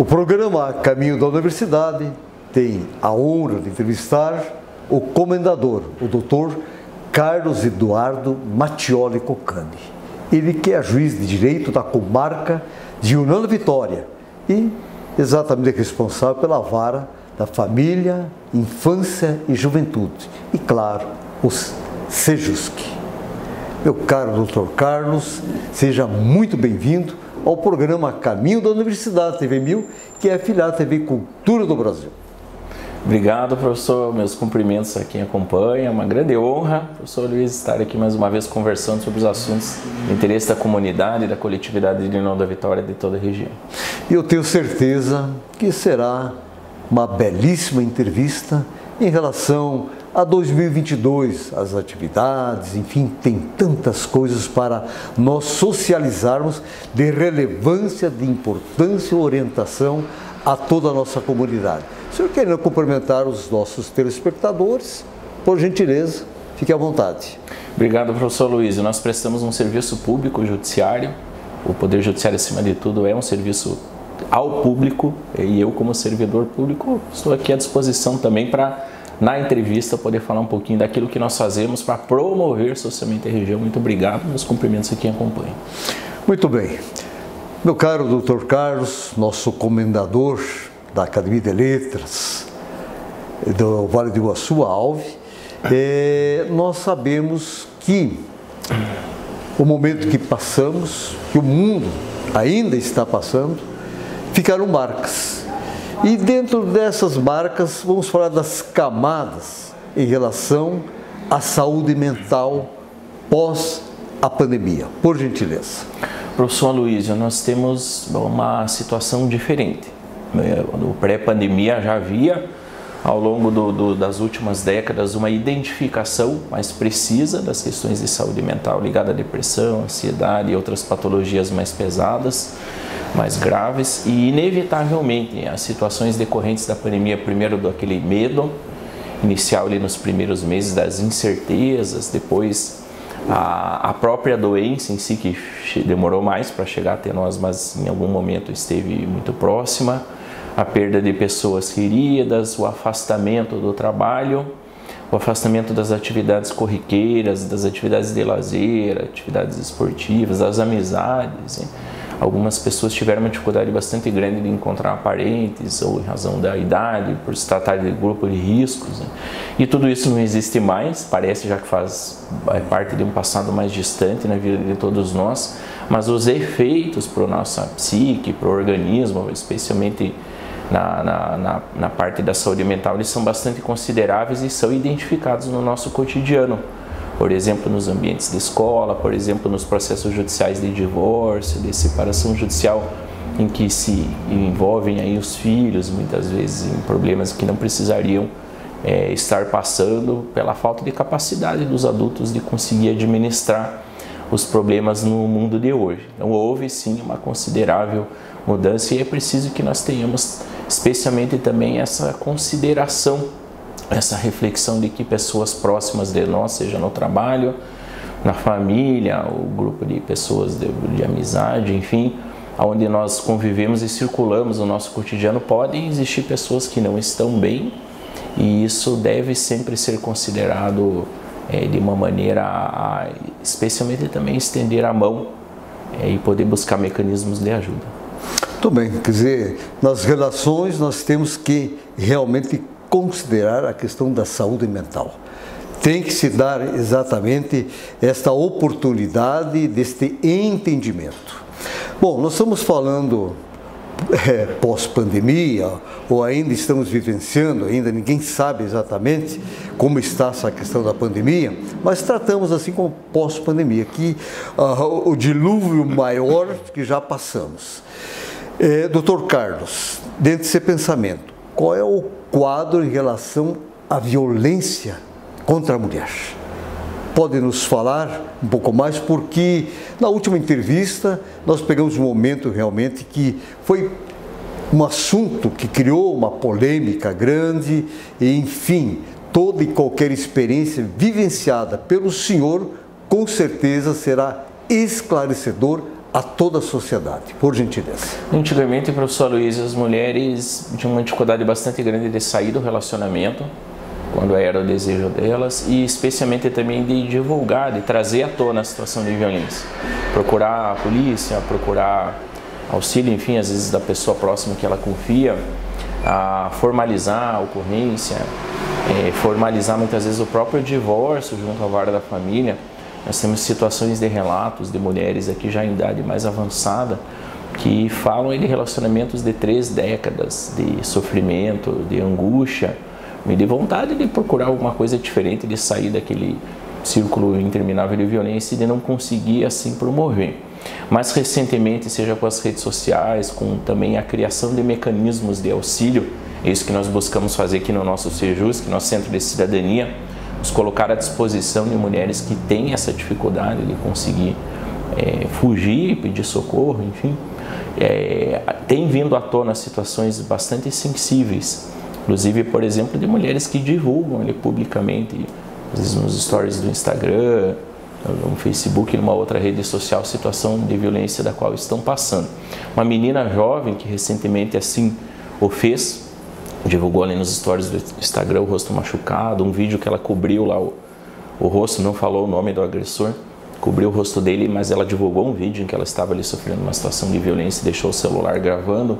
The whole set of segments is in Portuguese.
O programa Caminho da Universidade tem a honra de entrevistar o comendador, o Dr. Carlos Eduardo Mattioli Cocani. Ele que é juiz de direito da comarca de União da Vitória e exatamente responsável pela vara da família, infância e juventude. E claro, os SEJUSC. Meu caro Dr. Carlos, seja muito bem-vindo ao programa Caminho da Universidade TV 1000, que é afiliado à TV Cultura do Brasil. Obrigado, professor. Meus cumprimentos a quem acompanha. É uma grande honra, professor Luiz, estar aqui mais uma vez conversando sobre os assuntos de interesse da comunidade e da coletividade de União da Vitória de toda a região. E eu tenho certeza que será uma belíssima entrevista em relação a 2022, as atividades, enfim, tem tantas coisas para nós socializarmos de relevância, de importância e orientação a toda a nossa comunidade. O senhor querendo cumprimentar os nossos telespectadores, por gentileza, fique à vontade. Obrigado, professor Luiz. Nós prestamos um serviço público judiciário. O Poder Judiciário, acima de tudo, é um serviço ao público e eu, como servidor público, estou aqui à disposição também para, na entrevista, poder falar um pouquinho daquilo que nós fazemos para promover socialmente a região. Muito obrigado, meus cumprimentos a quem acompanha. Muito bem. Meu caro Dr. Carlos, nosso comendador da Academia de Letras do Vale do Iguaçu, Alve, nós sabemos que o momento que passamos, que o mundo ainda está passando, ficaram marcas. E dentro dessas marcas, vamos falar das camadas em relação à saúde mental pós a pandemia. Por gentileza. Professor Luiz, nós temos uma situação diferente. No pré-pandemia já havia, ao longo das últimas décadas, uma identificação mais precisa das questões de saúde mental ligada à depressão, ansiedade e outras patologias mais pesadas, mais graves, e inevitavelmente as situações decorrentes da pandemia, primeiro daquele medo inicial ali nos primeiros meses, das incertezas, depois a própria doença em si, que demorou mais para chegar até nós, mas em algum momento esteve muito próxima, a perda de pessoas queridas, o afastamento do trabalho, o afastamento das atividades corriqueiras, das atividades de lazer, atividades esportivas, das amizades. Algumas pessoas tiveram uma dificuldade bastante grande de encontrar parentes, ou em razão da idade, por se tratar de grupo de riscos. E tudo isso não existe mais, parece já que faz parte de um passado mais distante na vida de todos nós, mas os efeitos para a nossa psique, para o organismo, especialmente na parte da saúde mental, eles são bastante consideráveis e são identificados no nosso cotidiano. Por exemplo, nos ambientes de escola, por exemplo, nos processos judiciais de divórcio, de separação judicial, em que se envolvem aí os filhos, muitas vezes em problemas que não precisariam estar passando pela falta de capacidade dos adultos de conseguir administrar os problemas no mundo de hoje. Então houve sim uma considerável mudança e é preciso que nós tenhamos especialmente também essa consideração, essa reflexão de que pessoas próximas de nós, seja no trabalho, na família, o grupo de pessoas de amizade, enfim, onde nós convivemos e circulamos no nosso cotidiano, podem existir pessoas que não estão bem e isso deve sempre ser considerado de uma maneira especialmente também estender a mão e poder buscar mecanismos de ajuda. Muito bem, quer dizer, nas relações nós temos que realmente considerar a questão da saúde mental. Tem que se dar exatamente esta oportunidade deste entendimento. Bom, nós estamos falando pós-pandemia, ou ainda estamos vivenciando, ainda ninguém sabe exatamente como está essa questão da pandemia, mas tratamos assim como pós-pandemia, que o dilúvio maior que já passamos. Dr. Carlos, dentro desse pensamento, qual é o quadro em relação à violência contra a mulher? Pode nos falar um pouco mais, porque na última entrevista nós pegamos um momento realmente que foi um assunto que criou uma polêmica grande e, enfim, toda e qualquer experiência vivenciada pelo senhor com certeza será esclarecedor a toda a sociedade, por gentileza? Antigamente, professor Luiz, as mulheres tinham uma dificuldade bastante grande de sair do relacionamento, quando era o desejo delas, e especialmente também de divulgar, de trazer à tona a situação de violência. Procurar a polícia, procurar auxílio, enfim, às vezes da pessoa próxima que ela confia, a formalizar a ocorrência, formalizar muitas vezes o próprio divórcio junto à vara da família. Nós temos situações de relatos de mulheres aqui já em idade mais avançada que falam de relacionamentos de 3 décadas de sofrimento, de angústia e de vontade de procurar alguma coisa diferente, de sair daquele círculo interminável de violência e de não conseguir assim promover. Mais recentemente, seja com as redes sociais, com também a criação de mecanismos de auxílio, é isso que nós buscamos fazer aqui no nosso Sejusc, nosso Centro de Cidadania, nos colocar à disposição de mulheres que têm essa dificuldade de conseguir fugir, pedir socorro, enfim. Tem vindo à tona situações bastante sensíveis, inclusive, por exemplo, de mulheres que divulgam publicamente, às vezes nos stories do Instagram, no Facebook, numa outra rede social, situação de violência da qual estão passando. Uma menina jovem que recentemente assim o fez, divulgou ali nos stories do Instagram o rosto machucado, um vídeo que ela cobriu lá o rosto, não falou o nome do agressor, cobriu o rosto dele, mas ela divulgou um vídeo em que ela estava ali sofrendo uma situação de violência, deixou o celular gravando,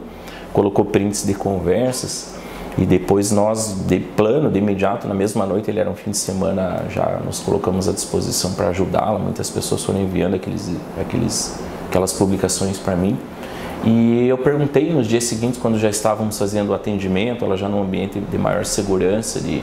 colocou prints de conversas e depois nós, de plano, de imediato, na mesma noite, ele era um fim de semana, já nos colocamos à disposição para ajudá-la. Muitas pessoas foram enviando aquelas publicações para mim. E eu perguntei nos dias seguintes, quando já estávamos fazendo o atendimento, ela já num ambiente de maior segurança, de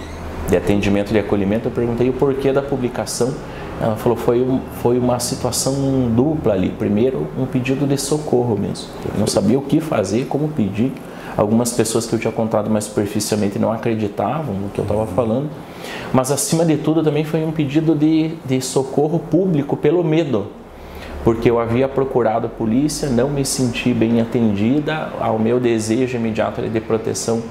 atendimento, de acolhimento, eu perguntei o porquê da publicação. Ela falou, foi uma situação dupla ali. Primeiro, um pedido de socorro mesmo. Eu não sabia o que fazer, como pedir. Algumas pessoas que eu tinha contado mais superficialmente não acreditavam no que eu estava falando. Mas, acima de tudo, também foi um pedido de socorro público pelo medo. Porque eu havia procurado a polícia, não me senti bem atendida, ao meu desejo imediato de proteção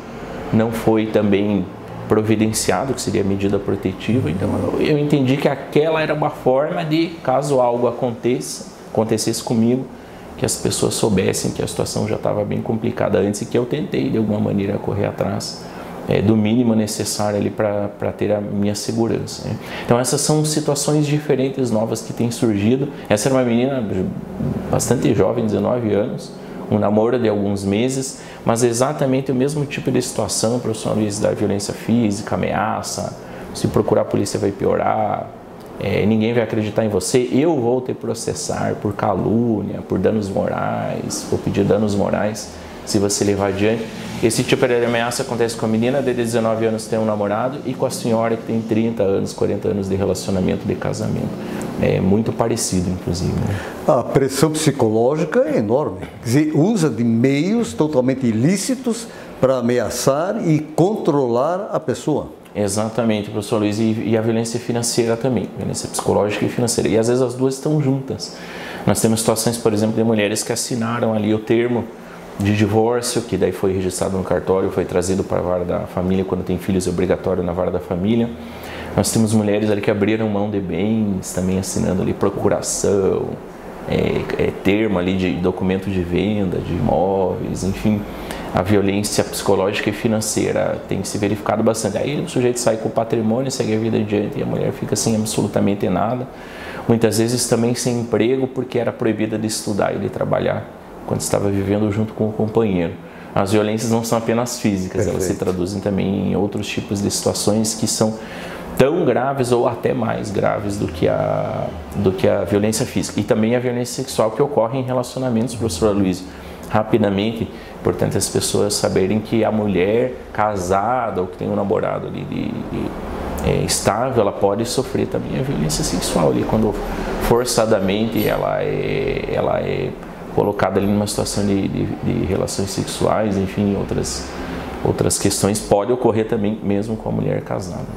não foi também providenciado, que seria medida protetiva. Então eu entendi que aquela era uma forma de, caso algo acontecesse comigo, que as pessoas soubessem que a situação já estava bem complicada antes e que eu tentei de alguma maneira correr atrás do mínimo necessário ali para ter a minha segurança. Então essas são situações diferentes, novas que têm surgido. Essa era uma menina bastante jovem, 19 anos, um namoro de alguns meses, mas exatamente o mesmo tipo de situação, professor Luiz, da violência física, ameaça, se procurar a polícia vai piorar, ninguém vai acreditar em você, eu vou te processar por calúnia, por danos morais, vou pedir danos morais se você levar adiante. Esse tipo de ameaça acontece com a menina de 19 anos que tem um namorado e com a senhora que tem 30 anos, 40 anos de relacionamento, de casamento. É muito parecido, inclusive. A pressão psicológica é enorme. Quer dizer, usa de meios totalmente ilícitos para ameaçar e controlar a pessoa. Exatamente, professor Luiz. E a violência financeira também, violência psicológica e financeira. E às vezes as duas estão juntas. Nós temos situações, por exemplo, de mulheres que assinaram ali o termo de divórcio, que daí foi registrado no cartório, foi trazido para a vara da família, quando tem filhos é obrigatório na vara da família. Nós temos mulheres ali que abriram mão de bens, também assinando ali procuração, termo ali de documento de venda, de imóveis, enfim. A violência psicológica e financeira tem se verificado bastante. Aí o sujeito sai com o patrimônio, segue a vida adiante e a mulher fica sem absolutamente nada. Muitas vezes também sem emprego, porque era proibida de estudar e de trabalhar quando estava vivendo junto com o companheiro. As violências não são apenas físicas, Perfeito. Elas se traduzem também em outros tipos de situações que são tão graves ou até mais graves do que a violência física. E também a violência sexual que ocorre em relacionamentos, professor Luiz. Rapidamente, importante as pessoas saberem que a mulher casada ou que tem um namorado ali estável, ela pode sofrer também a violência sexual ali, quando forçadamente ela é colocada ali numa situação de relações sexuais, enfim, outras questões, pode ocorrer também mesmo com a mulher casada.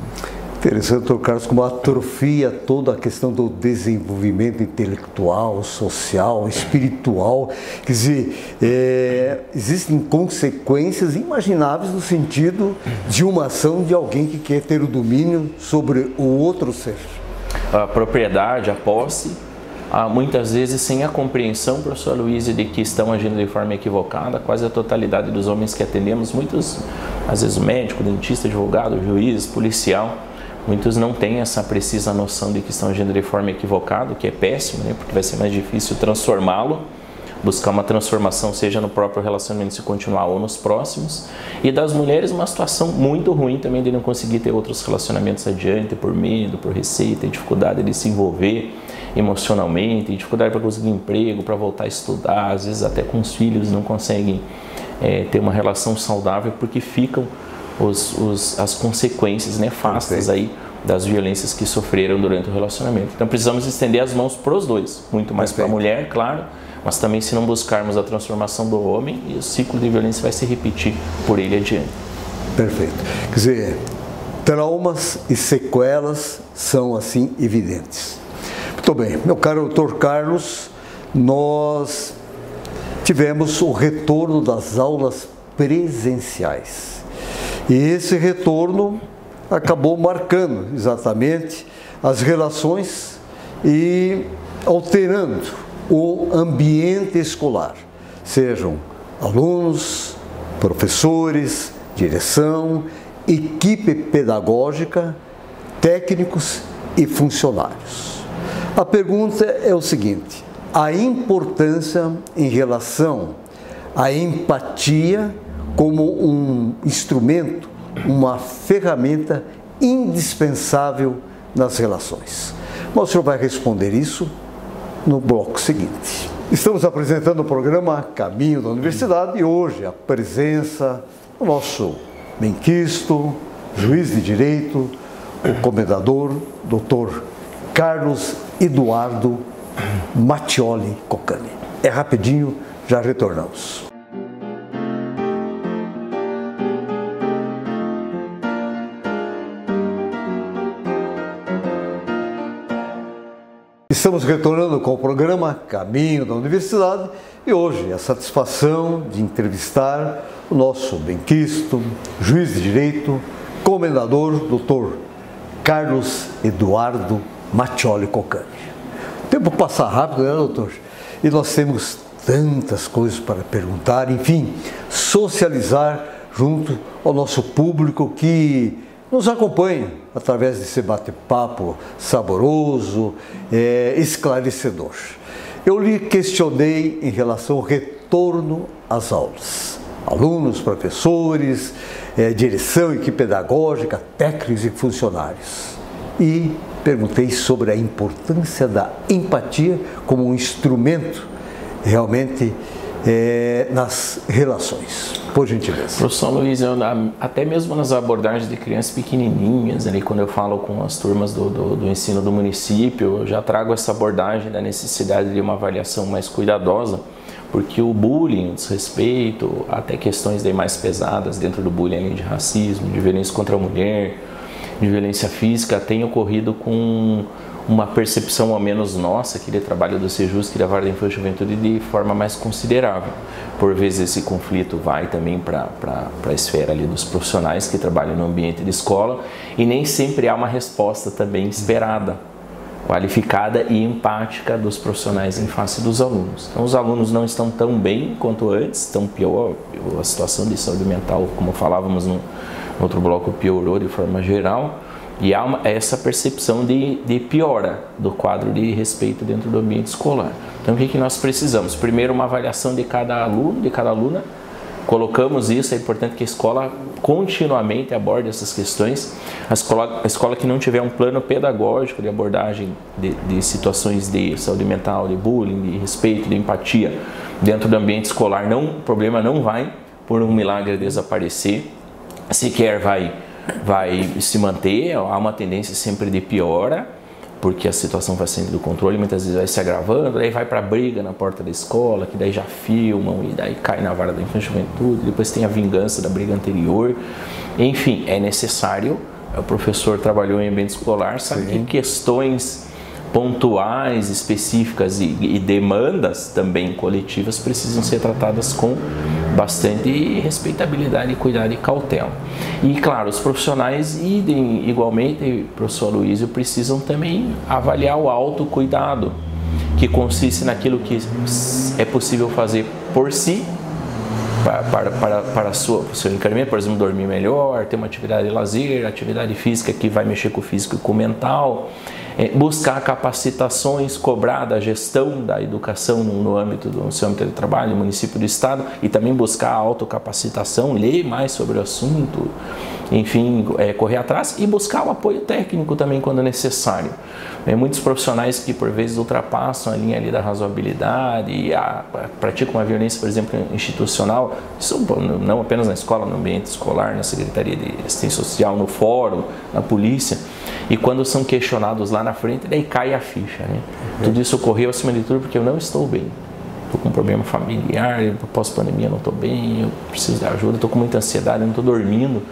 Interessante, doutor Carlos, como atrofia toda a questão do desenvolvimento intelectual, social, espiritual. Quer dizer, existem consequências imagináveis no sentido de uma ação de alguém que quer ter o domínio sobre o outro ser. A propriedade, a posse, muitas vezes sem a compreensão, professor Luísio, de que estão agindo de forma equivocada. Quase a totalidade dos homens que atendemos, muitos, às vezes médico, dentista, advogado, juiz, policial, muitos não têm essa precisa noção de que estão agindo de forma equivocada, o que é péssimo, né? Porque vai ser mais difícil transformá-lo, buscar uma transformação, seja no próprio relacionamento se continuar ou nos próximos. E das mulheres, uma situação muito ruim também de não conseguir ter outros relacionamentos adiante, por medo, por receio, ter dificuldade de se envolver emocionalmente, dificuldade para conseguir emprego, para voltar a estudar, às vezes até com os filhos não conseguem ter uma relação saudável porque ficam as consequências nefastas aí das violências que sofreram durante o relacionamento. Então precisamos estender as mãos para os dois, muito mais para a mulher, claro, mas também se não buscarmos a transformação do homem, o ciclo de violência vai se repetir por ele adiante. Perfeito. Quer dizer, traumas e sequelas são assim evidentes. Muito bem, meu caro doutor Carlos, nós tivemos o retorno das aulas presenciais e esse retorno acabou marcando exatamente as relações e alterando o ambiente escolar, sejam alunos, professores, direção, equipe pedagógica, técnicos e funcionários. A pergunta é o seguinte: a importância em relação à empatia como um instrumento, uma ferramenta indispensável nas relações. Mas o senhor vai responder isso no bloco seguinte. Estamos apresentando o programa Caminho da Universidade e hoje a presença do nosso benquisto, juiz de direito, o comendador, doutor Carlos Eduardo Mattioli Coccani. É rapidinho, já retornamos. Estamos retornando com o programa Caminho da Universidade e hoje a satisfação de entrevistar o nosso benquisto, juiz de direito, comendador, doutor Carlos Eduardo Mattioli Coccani. O tempo passa rápido, né, doutor? E nós temos tantas coisas para perguntar, enfim, socializar junto ao nosso público que nos acompanha através desse bate-papo saboroso, esclarecedor. Eu lhe questionei em relação ao retorno às aulas. Alunos, professores, direção, equipe pedagógica, técnicos e funcionários. E perguntei sobre a importância da empatia como um instrumento realmente nas relações. Por gentileza. Professor Luiz, até mesmo nas abordagens de crianças pequenininhas, ali, quando eu falo com as turmas do ensino do município, eu já trago essa abordagem da necessidade de uma avaliação mais cuidadosa, porque o bullying, o desrespeito, até questões daí mais pesadas dentro do bullying, de racismo, de violência contra a mulher, de violência física, tem ocorrido com uma percepção ao menos nossa aqui de trabalho do Sejusc e da Vara da Infância e Juventude de forma mais considerável. Por vezes esse conflito vai também para a esfera ali dos profissionais que trabalham no ambiente de escola e nem sempre há uma resposta também esperada, qualificada e empática dos profissionais em face dos alunos. Então os alunos não estão tão bem quanto antes, estão pior, a situação de saúde mental, como falávamos no outro bloco, piorou de forma geral. E há essa percepção de piora do quadro de respeito dentro do ambiente escolar. Então, o que nós precisamos? Primeiro, uma avaliação de cada aluno, de cada aluna. Colocamos isso, é importante que a escola continuamente aborde essas questões. A escola que não tiver um plano pedagógico de abordagem de situações de saúde mental, de bullying, de respeito, de empatia dentro do ambiente escolar, o problema não vai, por um milagre, desaparecer. Sequer vai se manter, há uma tendência sempre de piora, porque a situação vai saindo do controle, muitas vezes vai se agravando, daí vai para a briga na porta da escola, que daí já filmam e daí cai na Vara da Infância e Juventude, depois tem a vingança da briga anterior. Enfim, é necessário, o professor trabalhou em ambiente escolar, sabe que questões pontuais, específicas e demandas também coletivas precisam ser tratadas com bastante respeitabilidade, cuidado e cautela. E claro, os profissionais, igualmente, professor Luísio, precisam também avaliar o autocuidado, que consiste naquilo que é possível fazer por si, para o seu encaminhamento, por exemplo, dormir melhor, ter uma atividade de lazer, atividade física que vai mexer com o físico e com o mental, buscar capacitações, cobrar da gestão da educação no seu âmbito de trabalho, no município do estado, e também buscar a autocapacitação, ler mais sobre o assunto, enfim, correr atrás e buscar o apoio técnico também quando necessário. Muitos profissionais que por vezes ultrapassam a linha ali da razoabilidade e praticam uma violência, por exemplo, institucional, isso não apenas na escola, no ambiente escolar, na Secretaria de Assistência Social, no fórum, na polícia, e quando são questionados lá na frente, daí cai a ficha, né? Tudo isso ocorreu acima de tudo porque eu não estou bem. Estou com um problema familiar, pós-pandemia não estou bem, eu preciso de ajuda, estou com muita ansiedade, não estou dormindo.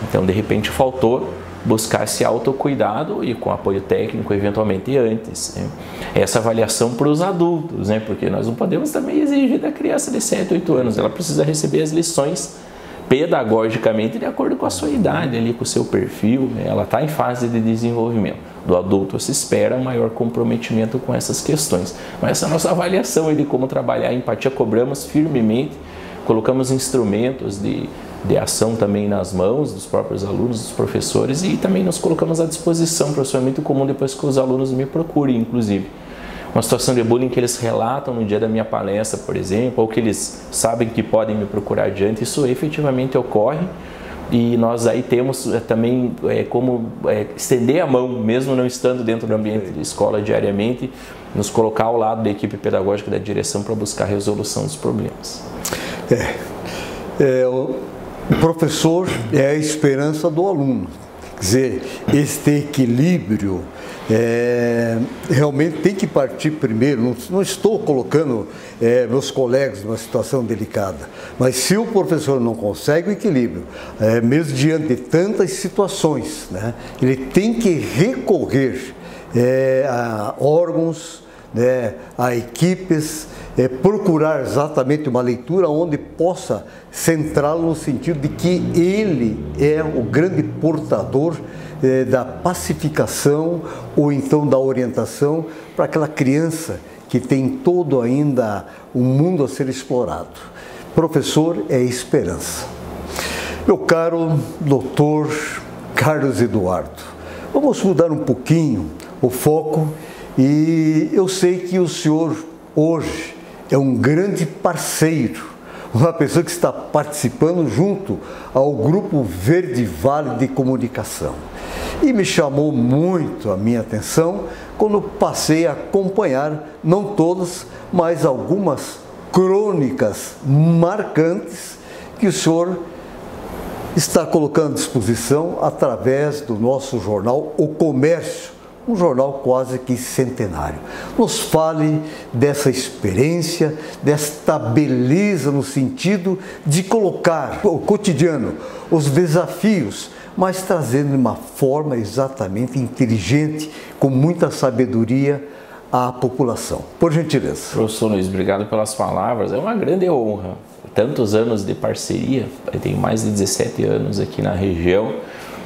Então, de repente, faltou buscar esse autocuidado e com apoio técnico, eventualmente antes. Né? Essa avaliação para os adultos, né? Porque nós não podemos também exigir da criança de 7, 8 anos, ela precisa receber as lições pedagogicamente de acordo com a sua idade, ali, com o seu perfil, né? Ela está em fase de desenvolvimento. Do adulto se espera maior comprometimento com essas questões. Mas essa nossa avaliação de como trabalhar a empatia, cobramos firmemente, colocamos instrumentos de ação também nas mãos dos próprios alunos, dos professores, e também nos colocamos à disposição, professor, é muito comum depois que os alunos me procurem, inclusive. Uma situação de bullying que eles relatam no dia da minha palestra, por exemplo, ou que eles sabem que podem me procurar adiante, isso efetivamente ocorre, e nós aí temos também como estender a mão, mesmo não estando dentro do ambiente de escola diariamente, nos colocar ao lado da equipe pedagógica da direção para buscar a resolução dos problemas. O professor é a esperança do aluno. Quer dizer, este equilíbrio realmente tem que partir primeiro. Não estou colocando meus colegas numa situação delicada, mas se o professor não consegue o equilíbrio, mesmo diante de tantas situações, né, ele tem que recorrer a órgãos, a equipes, procurar exatamente uma leitura onde possa centrá-lo no sentido de que ele é o grande portador da pacificação ou então da orientação para aquela criança que tem todo ainda um mundo a ser explorado. Professor é esperança. Meu caro doutor Carlos Eduardo, vamos mudar um pouquinho o foco, e eu sei que o senhor hoje é um grande parceiro, uma pessoa que está participando junto ao Grupo Verde Vale de Comunicação. E me chamou muito a minha atenção quando passei a acompanhar, não todas, mas algumas crônicas marcantes que o senhor está colocando à disposição através do nosso jornal O Comércio, um jornal quase que centenário. Nos fale dessa experiência, desta beleza no sentido de colocar o cotidiano, os desafios, mas trazendo de uma forma exatamente inteligente, com muita sabedoria, à população. Por gentileza. Professor Luiz, obrigado pelas palavras. É uma grande honra. Tantos anos de parceria, eu tenho mais de 17 anos aqui na região.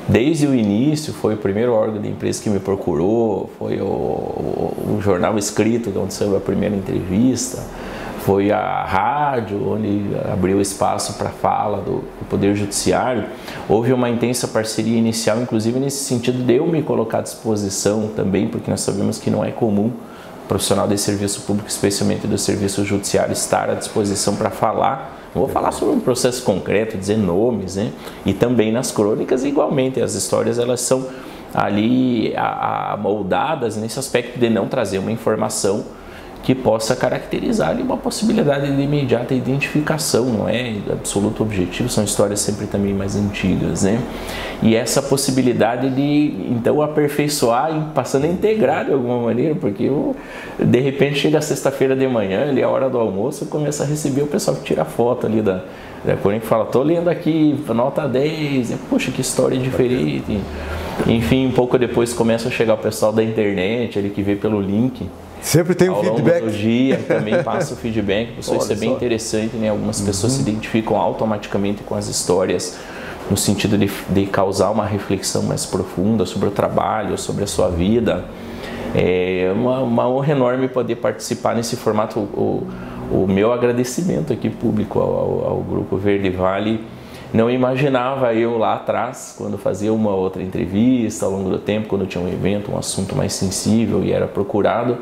Desde o início, foi o primeiro órgão da empresa que me procurou, foi o jornal escrito, onde saiu a primeira entrevista, foi a rádio, onde abriu espaço para a fala do Poder Judiciário. Houve uma intensa parceria inicial, inclusive nesse sentido de eu me colocar à disposição também, porque nós sabemos que não é comum profissional de serviço público, especialmente do serviço judiciário, estar à disposição para falar. Não vou falar sobre um processo concreto, dizer nomes, né? E também nas crônicas, igualmente, as histórias elas são ali moldadas nesse aspecto de não trazer uma informação que possa caracterizar ali uma possibilidade de imediata identificação, não é absoluto objetivo, são histórias sempre também mais antigas, né? E essa possibilidade de, então, aperfeiçoar, passando a integrar de alguma maneira, porque de repente chega a sexta-feira de manhã, ali a hora do almoço, começa a receber o pessoal que tira foto ali da Corém, que fala, tô lendo aqui, nota 10, poxa, que história diferente. Enfim, um pouco depois começa a chegar o pessoal da internet, ali que vê pelo link. Sempre tem um feedback. Ao longo do dia também passa o feedback, pessoal, isso é bem interessante, né? Algumas pessoas se identificam automaticamente com as histórias, no sentido de causar uma reflexão mais profunda sobre o trabalho, sobre a sua vida. É uma honra enorme poder participar nesse formato. O meu agradecimento aqui público ao Grupo Verde Vale. Não imaginava eu lá atrás, quando fazia uma outra entrevista ao longo do tempo, quando tinha um evento, um assunto mais sensível e era procurado,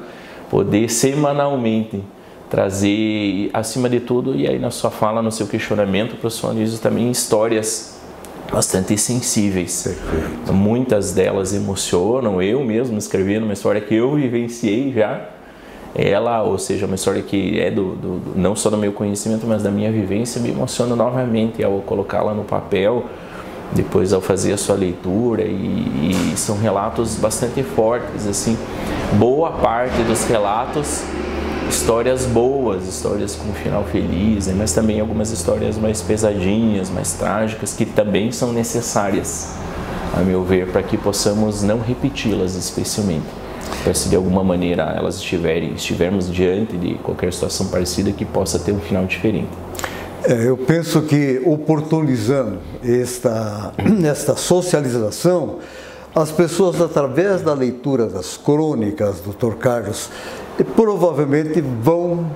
poder semanalmente trazer, acima de tudo, e aí na sua fala, no seu questionamento, professor Anísio, também histórias bastante sensíveis. Perfeito. Muitas delas emocionam, eu mesmo escrevendo uma história que eu vivenciei já, ela, ou seja, uma história que é não só do meu conhecimento, mas da minha vivência, me emociona novamente ao colocá-la no papel, depois ao fazer a sua leitura, e são relatos bastante fortes, assim, boa parte dos relatos, histórias boas, histórias com um final feliz, né? Mas também algumas histórias mais pesadinhas, mais trágicas, que também são necessárias, a meu ver, para que possamos não repeti-las especialmente. Para se de alguma maneira elas estivermos diante de qualquer situação parecida que possa ter um final diferente. Eu penso que oportunizando esta socialização, as pessoas, através da leitura das crônicas do Dr. Carlos, provavelmente vão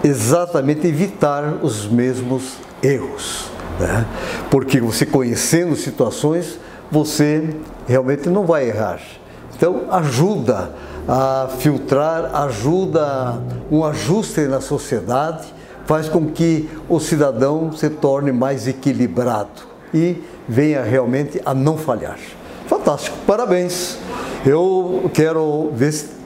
exatamente evitar os mesmos erros, né? Porque você, conhecendo situações, você realmente não vai errar. Então, ajuda a filtrar, ajuda um ajuste na sociedade, faz com que o cidadão se torne mais equilibrado e venha realmente a não falhar. Fantástico, parabéns! Eu quero ver se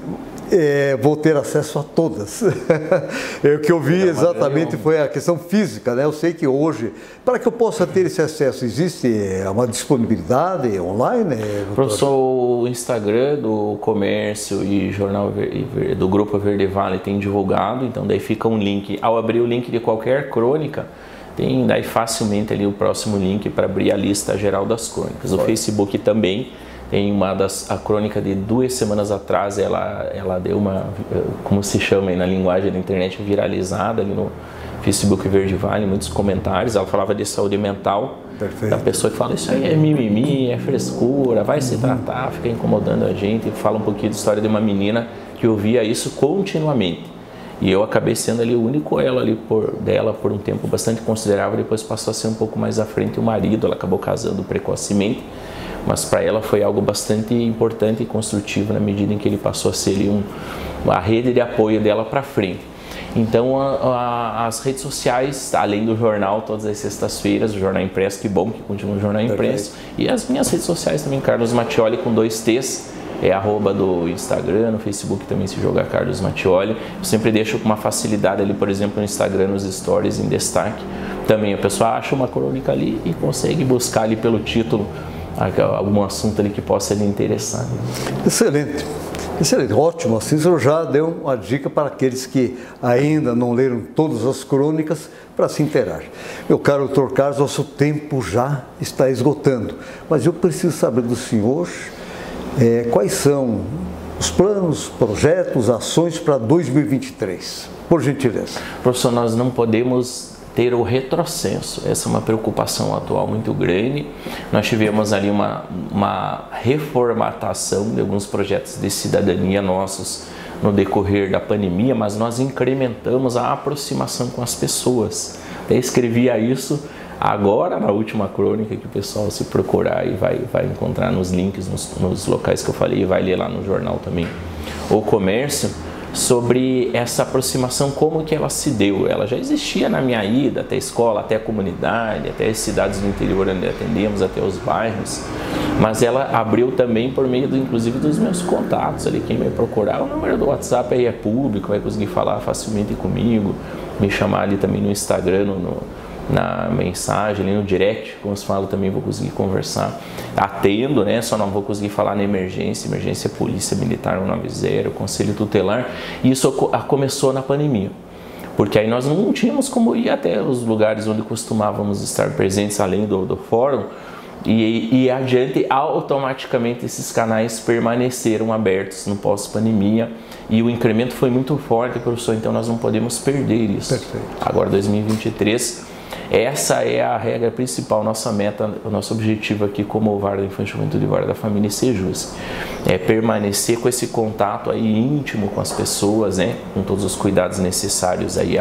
vou ter acesso a todas. O que eu vi exatamente foi a questão física, né? Eu sei que hoje, para que eu possa ter esse acesso, existe uma disponibilidade online? Professor, o Instagram do Comércio e Jornal do Grupo Verde Vale tem divulgado, então daí fica um link. Ao abrir o link de qualquer crônica, tem daí facilmente ali o próximo link para abrir a lista geral das crônicas. O Facebook também. Tem a crônica de 2 semanas atrás, ela deu uma, como se chama aí na linguagem da internet, viralizada ali no Facebook Verde Vale, muitos comentários. Ela falava de saúde mental. Perfeito. Da pessoa que fala, isso aí é mimimi, é frescura, vai se tratar, fica incomodando a gente. Fala um pouquinho da história de uma menina que ouvia isso continuamente. E eu acabei sendo ali o único elo ali dela por um tempo bastante considerável, depois passou a ser um pouco mais à frente o marido, ela acabou casando precocemente. Mas para ela foi algo bastante importante e construtivo na medida em que ele passou a ser ali a rede de apoio dela para frente. Então as redes sociais, além do jornal, todas as sextas-feiras, o Jornal Impresso, que bom que continua o Jornal Impresso, e as minhas redes sociais também, Carlos Mattioli com 2 T's, @ do Instagram, no Facebook também se joga Carlos Mattioli. Eu sempre deixo com uma facilidade ali, por exemplo, no Instagram, nos stories em destaque. Também a pessoa acha uma crônica ali e consegue buscar ali pelo título algum assunto ali que possa lhe interessar. Excelente, excelente, ótimo. Assim, o senhor já deu uma dica para aqueles que ainda não leram todas as crônicas para se inteirar. Meu caro Dr. Carlos, nosso tempo já está esgotando, mas eu preciso saber do senhor quais são os planos, projetos, ações para 2023, por gentileza. Professor, nós não podemos ter o retrocesso, essa é uma preocupação atual muito grande. Nós tivemos ali uma reformatação de alguns projetos de cidadania nossos no decorrer da pandemia, mas nós incrementamos a aproximação com as pessoas. Até escrevia isso agora na última crônica, que o pessoal, se procurar e vai encontrar nos links, nos locais que eu falei, e vai ler lá no jornal também, O Comércio, sobre essa aproximação, como que ela se deu. Ela já existia na minha ida até a escola, até a comunidade, até as cidades do interior onde atendemos, até os bairros, mas ela abriu também por meio, inclusive, dos meus contatos ali. Quem me procurar, o número do WhatsApp aí é público, vai conseguir falar facilmente comigo, me chamar ali também no Instagram, na mensagem, ali no direct, como se fala, também vou conseguir conversar. Atendo, né? Só não vou conseguir falar na emergência Polícia Militar 190, Conselho Tutelar. E isso começou na pandemia, porque aí nós não tínhamos como ir até os lugares onde costumávamos estar presentes, além do fórum, e adiante, automaticamente esses canais permaneceram abertos no pós-pandemia, e o incremento foi muito forte, professor, então nós não podemos perder isso. Perfeito. Agora, 2023, essa é a regra principal, nossa meta, o nosso objetivo aqui como Vara da Infância, Juventude e Vara da Família Sejus. É permanecer com esse contato aí íntimo com as pessoas, né? Com todos os cuidados necessários aí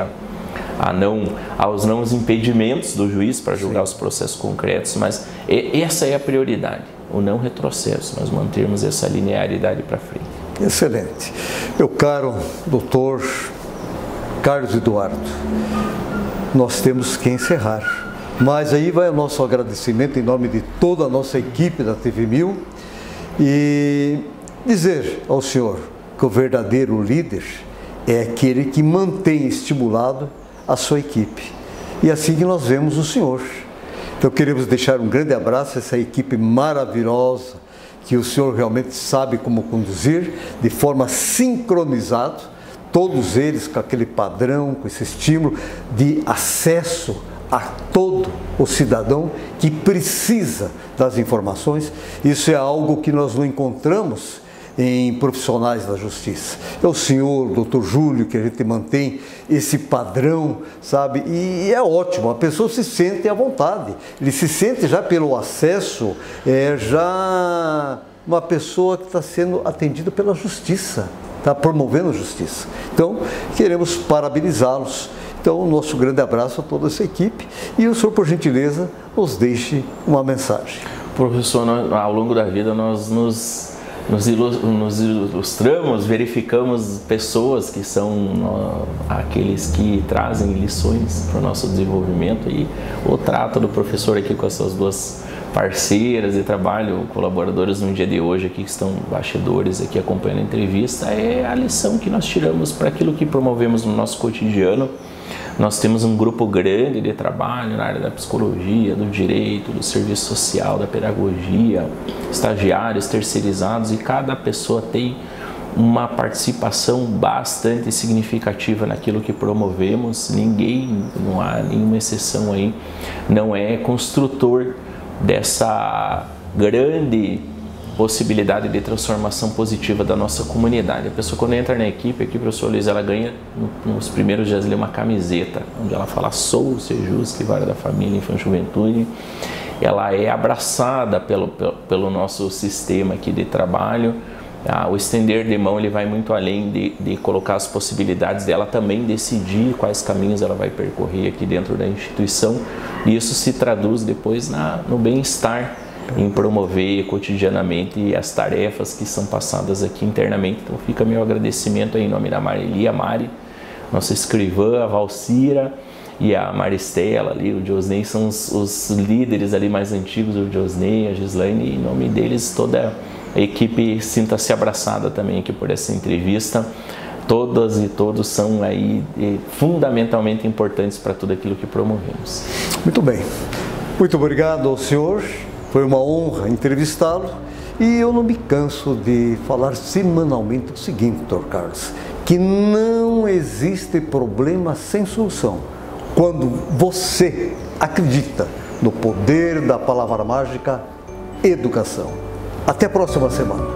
aos não impedimentos do juiz para julgar os processos concretos, mas essa é a prioridade, o não retrocesso, nós mantermos essa linearidade para frente. Excelente. Meu caro doutor Carlos Eduardo, nós temos que encerrar, mas aí vai o nosso agradecimento em nome de toda a nossa equipe da TV1000 e dizer ao senhor que o verdadeiro líder é aquele que mantém estimulado a sua equipe. E assim que nós vemos o senhor. Então queremos deixar um grande abraço a essa equipe maravilhosa, que o senhor realmente sabe como conduzir, de forma sincronizada, todos eles com aquele padrão, com esse estímulo de acesso a todo o cidadão que precisa das informações. Isso é algo que nós não encontramos em profissionais da justiça. É o senhor, doutor Júlio, que a gente mantém esse padrão, sabe? E é ótimo, a pessoa se sente à vontade, ele se sente já pelo acesso, já uma pessoa que está sendo atendida pela justiça, está promovendo a justiça. Então, queremos parabenizá-los. Então, nosso grande abraço a toda essa equipe e o senhor, por gentileza, nos deixe uma mensagem. Professor, ao longo da vida nós nos ilustramos, verificamos pessoas que são aqueles que trazem lições para o nosso desenvolvimento, e o trato do professor aqui com essas duas parceiras de trabalho, colaboradores no dia de hoje aqui, que estão bastidores aqui acompanhando a entrevista, é a lição que nós tiramos para aquilo que promovemos no nosso cotidiano. Nós temos um grupo grande de trabalho na área da psicologia, do direito, do serviço social, da pedagogia, estagiários, terceirizados, e cada pessoa tem uma participação bastante significativa naquilo que promovemos. Ninguém, não há nenhuma exceção aí, não é construtor dessa grande possibilidade de transformação positiva da nossa comunidade. A pessoa, quando entra na equipe, aqui, professor Luiz, ela ganha nos primeiros dias uma camiseta, onde ela fala: sou o Sejus, que Vara da Família, Infância e Juventude. Ela é abraçada pelo nosso sistema aqui de trabalho. O estender de mão, ele vai muito além de colocar as possibilidades dela também decidir quais caminhos ela vai percorrer aqui dentro da instituição, e isso se traduz depois no bem-estar, em promover cotidianamente as tarefas que são passadas aqui internamente. Então fica meu agradecimento aí em nome da Marili, a Mari, nossa escrivã, a Valcira e a Maristela ali, o Diosnei, são os líderes ali mais antigos, o Diosnei, a Gislaine, e em nome deles toda a equipe sinta-se abraçada também aqui por essa entrevista. Todas e todos são aí fundamentalmente importantes para tudo aquilo que promovemos. Muito bem, muito obrigado ao senhor. Foi uma honra entrevistá-lo, e eu não me canso de falar semanalmente o seguinte, Dr. Carlos, que não existe problema sem solução quando você acredita no poder da palavra mágica educação. Até a próxima semana.